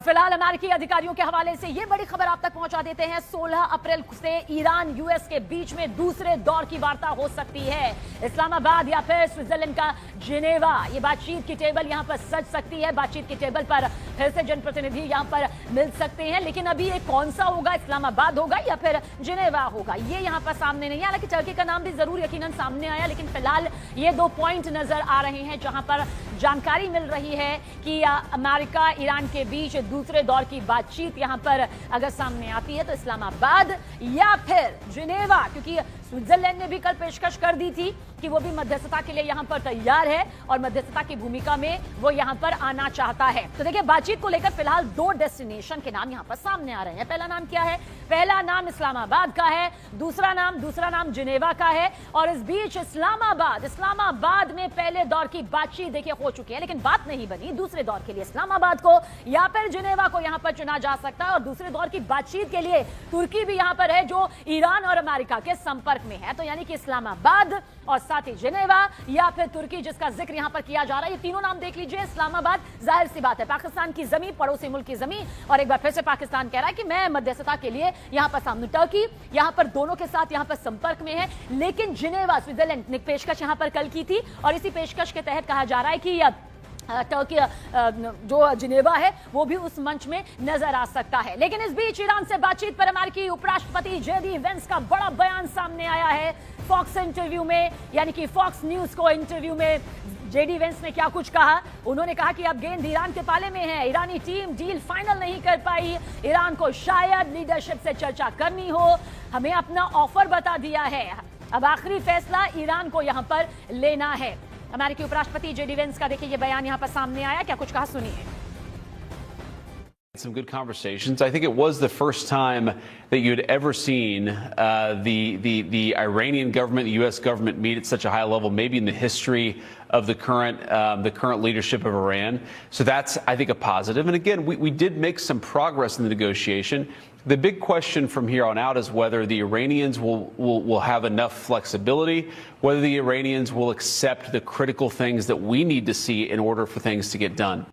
फिलहाल अमेरिकी अधिकारियों के हवाले से यह बड़ी खबर आप तक पहुंचा देते हैं। 16 अप्रैल से ईरान यूएस के बीच में दूसरे दौर की वार्ता हो सकती है। इस्लामाबाद या फिर स्विट्जरलैंड का जिनेवा, ये बातचीत की टेबल यहां पर सज सकती है। बातचीत की टेबल पर फिर से जनप्रतिनिधि यहां पर मिल सकते हैं, लेकिन अभी ये कौन सा होगा, इस्लामाबाद होगा या फिर जिनेवा होगा, ये यहां पर सामने नहीं। हालांकि टर्की का नाम भी जरूर यकीनन सामने आया, लेकिन फिलहाल ये 2 पॉइंट नजर आ रहे हैं जहां पर जानकारी मिल रही है कि अमेरिका ईरान के बीच दूसरे दौर की बातचीत यहां पर अगर सामने आती है तो इस्लामाबाद या फिर जिनेवा, क्योंकि स्विट्जरलैंड ने भी कल पेशकश कर दी थी कि वो भी मध्यस्थता के लिए यहां पर तैयार है और मध्यस्थता की भूमिका में वो यहां पर आना चाहता है। तो देखिए, बातचीत को लेकर फिलहाल 2 डेस्टिनेशन के नाम यहां पर सामने आ रहे हैं। पहला नाम क्या है? पहला नाम इस्लामाबाद का है, दूसरा नाम जिनेवा का है। और इस बीच इस्लामाबाद में पहले दौर की बातचीत देखिए हो चुकी है, लेकिन बात नहीं बनी दूसरे दौर के लिए इस्लामाबाद को या फिर जिनेवा को यहां पर चुना जा सकता है। और दूसरे दौर की बातचीत के लिए तुर्की भी यहां पर है, जो ईरान और अमेरिका के संपर्क में है। तो यानी कि इस्लामाबाद और साथ ही जिनेवा या फिर तुर्की, जिसका जिक्र यहां पर किया जा रहा है, ये तीनों नाम देख लीजिए। इस्लामाबाद जाहिर सी बात है पाकिस्तान की जमीन, पड़ोसी मुल्क की जमीन, और एक बार फिर से पाकिस्तान कह रहा है कि मैं मध्यस्थता के लिए यहां पर सामने। टर्की यहां पर दोनों के साथ यहां पर संपर्क में है, लेकिन जिनेवा स्विट्जरलैंड ने पेशकश यहां पर कल की थी और इसी पेशकश के तहत कहा जा रहा है कि टर्की जो जिनेवा है वो भी उस मंच में नजर आ सकता है। लेकिन इस बीच ईरान से बातचीत पर अमेरिकी उपराष्ट्रपति जेडी वेंस का बड़ा बयान सामने आया है। फॉक्स इंटरव्यू में, यानी कि फॉक्स न्यूज को इंटरव्यू में जेडी वेंस ने क्या कुछ कहा। उन्होंने कहा कि अब गेंद ईरान के पाले में है, ईरानी टीम डील फाइनल नहीं कर पाई, ईरान को शायद लीडरशिप से चर्चा करनी हो, हमें अपना ऑफर बता दिया है, अब आखिरी फैसला ईरान को यहां पर लेना है। अमेरिकी उपराष्ट्रपति जेडी वेंस का देखिए ये बयान यहां पर सामने आया, क्या कुछ कहा सुनिए। Some good conversations. I think it was the first time that you had ever seen the Iranian government, the U.S. government meet at such a high level, maybe in the history of the current leadership of Iran. So that's, I think, a positive. And again, we did make some progress in the negotiation. The big question from here on out is whether the Iranians will have enough flexibility, whether the Iranians will accept the critical things that we need to see in order for things to get done.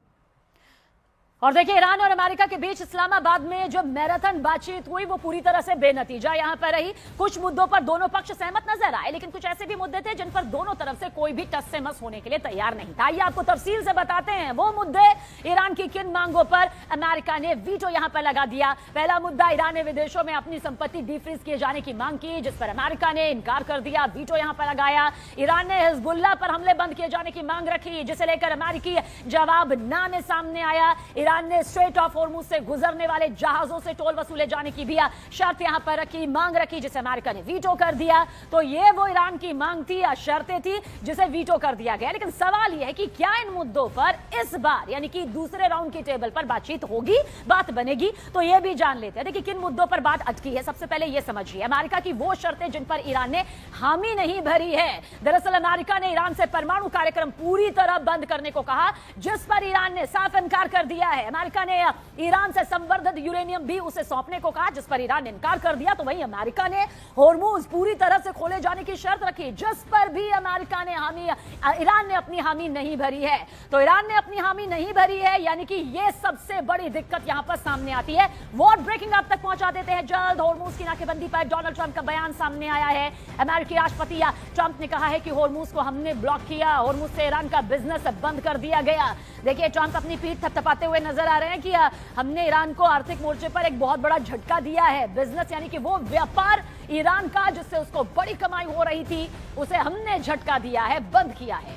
और देखिए, Iran और America के बीच इस्लामाबाद में जो marathon बातचीत हुई वो पूरी तरह से बेनतीजा यहां पर रही। कुछ मुद्दों पर दोनों पक्ष सहमत नजर आए, लेकिन कुछ ऐसे भी मुद्दे थे जिन पर दोनों तरफ से कोई भी टस से मस होने के लिए तैयार नहीं था। आइए आपको तफसील से बताते हैं वो मुद्दे, ईरान की किन मांगों पर अमेरिका ने वीटो यहां पर लगा दिया। पहला मुद्दा, ईरान ने विदेशों में अपनी संपत्ति डीफ्रीज किए जाने की मांग की, जिस पर अमेरिका ने इनकार कर दिया, वीटो यहां पर लगाया। ईरान ने हिजबुल्लाह पर हमले बंद किए जाने की मांग रखी, जिसे लेकर अमेरिकी जवाब ना में सामने आया। ईरान ने स्ट्रेट ऑफ हॉर्मुज से गुजरने वाले जहाजों से टोल वसूले जाने की भी शर्त यहां पर रखी, मांग रखी, जिसे अमेरिका ने वीटो कर दिया। तो ये वो ईरान की मांग थी या शर्तें थी जिसे वीटो कर दिया गया। लेकिन सवाल यह है कि क्या इन मुद्दों पर इस बार, यानी कि दूसरे राउंड की टेबल पर बातचीत होगी, बात बनेगी? तो यह भी जान लेते हैं। देखिए, किन मुद्दों पर बात अटकी है। सबसे पहले यह समझिए, अमेरिका की वो शर्तें जिन पर ईरान ने हामी नहीं भरी है। दरअसल अमेरिका ने ईरान से परमाणु कार्यक्रम पूरी तरह बंद करने को कहा, जिस पर ईरान ने साफ इनकार कर दिया है। अमेरिका ने ईरान से संवर्धित यूरेनियम भी उसे सौंपने को कहा, जिस पर ईरान ने इनकार कर दिया। तो वहीं अमेरिका ने हॉर्मुज पूरी तरह से खोले जाने की शर्त रखी, जिस पर भी ईरान ने अपनी हामी नहीं भरी है। तो ईरान ने अपनी हामी नहीं भरी है, यानी कि यह सबसे बड़ी दिक्कत यहां पर सामने आती है। वॉर ब्रेकिंग आप तक पहुंचा देते हैं जल्द। हॉर्मुज की नाकेबंदी पर डोनाल्ड ट्रंप का बयान सामने आया है। अमेरिकी राष्ट्रपति ट्रंप ने कहा है कि हॉर्मुज को हमने ब्लॉक किया, हॉर्मुज से ईरान का बिजनेस बंद कर दिया गया। देखिए, ट्रंप अपनी पीठ थपथपाते हुए नजर आ रहे हैं कि हमने ईरान को आर्थिक मोर्चे पर एक बहुत बड़ा झटका दिया है। बिजनेस, यानी कि वो व्यापार ईरान का जिससे उसको बड़ी कमाई हो रही थी, उसे हमने झटका दिया है, बंद किया है।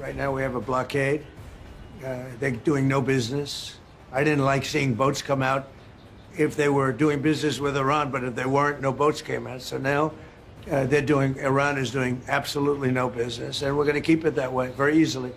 Right now we have a blockade. They're doing no business. I didn't like seeing boats come out if they were doing business with Iran, but if they weren't, no boats came out. So now Iran is doing absolutely no business, and we're going to keep it that way very easily.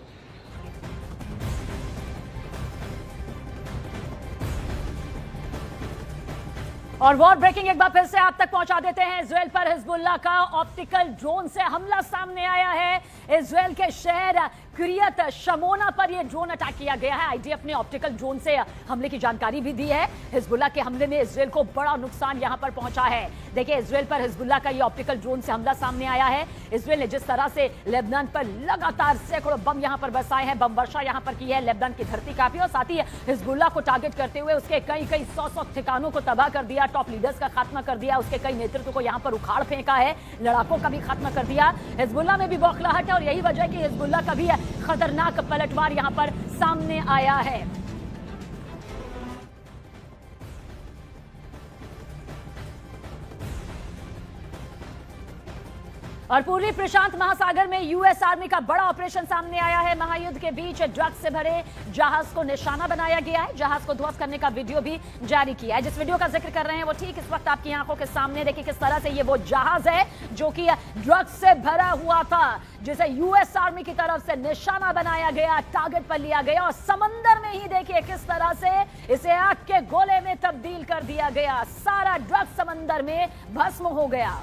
और war breaking एक बार फिर से आप तक पहुंचा देते हैं। Israel पर हिजबुल्लाह का ऑप्टिकल ड्रोन से हमला सामने आया है। इजराइल के शहर किरियत शमोना पर यह ड्रोन अटैक किया गया है। आईडीएफ ने ऑप्टिकल ड्रोन से हमले की जानकारी भी दी है। हिजबुल्लाह के हमले में इजराइल को बड़ा नुकसान यहां पर पहुंचा है। देखिए, इजराइल पर हिजबुल्लाह का यह ऑप्टिकल ड्रोन से हमला सामने आया है। इजराइल ने जिस तरह से लेबनान पर लगातार सैकड़ों बम यहां पर बरसाए हैं, बम वर्षा यहां पर की है, लेबनान की धरती कांपी और साथ ही हिजबुल्लाह को टारगेट करते हुए उसके कई 100 ठिकानों को तबाह कर दिया, टॉप लीडर्स का खात्मा कर दिया, उसके कई नेतृत्व को यहां पर उखाड़ फेंका है, लड़ाकों का भी खात्मा कर दिया। हिजबुल्लाह में भी बौखलाहट है और यही वजह है कि हिजबुल्लाह का भी खतरनाक पलटवार यहां पर सामने आया है। और पूर्वी प्रशांत महासागर में यूएस आर्मी का बड़ा ऑपरेशन सामने आया है। महायुद्ध के बीच ड्रग्स से भरे जहाज को निशाना बनाया गया है। जहाज को ध्वस्त करने का वीडियो भी जारी किया है। जिस वीडियो का जिक्र कर रहे हैं वो ठीक इस वक्त आपकी आंखों के सामने। देखिए किस तरह से ये वो जहाज है जो कि ड्रग्स से भरा हुआ था, जिसे यूएस आर्मी की तरफ से निशाना बनाया गया, टारगेट पर लिया गया और समंदर में ही देखिए किस तरह से इसे आग के गोले में तब्दील कर दिया गया। सारा ड्रग्स समंदर में भस्म हो गया।